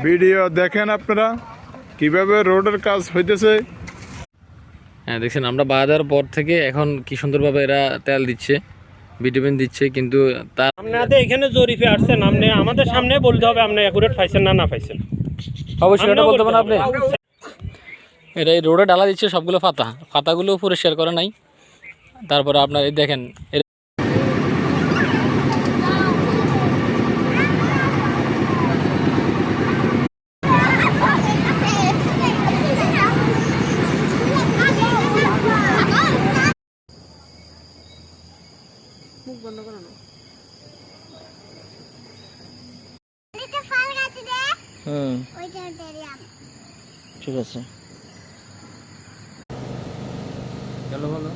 Video দেখেন আপনারা কিভাবে রোডের কাজ হইতেছে। হ্যাঁ দেখছেন, আমরা বাজার পর থেকে এখন কি সুন্দরভাবে এরা তেল দিচ্ছে, ভিটামিন দিচ্ছে, কিন্তু তার আপনাদের এখানে জরিপে আসছেন, আপনি আমাদের সামনে বলতে হবে আপনি অ্যাকুরেট পাইছেন না পাইছেন। অবশ্যই এটা বলতে পারেন আপনি। এটা এই রোডে ডালা দিচ্ছে সবগুলো পাতাগুলো পরিষ্কার করে নাই। তারপরে আপনার এই দেখেন মুখ বন্ধ করো না। ঠিক আছে, চলো ভালো।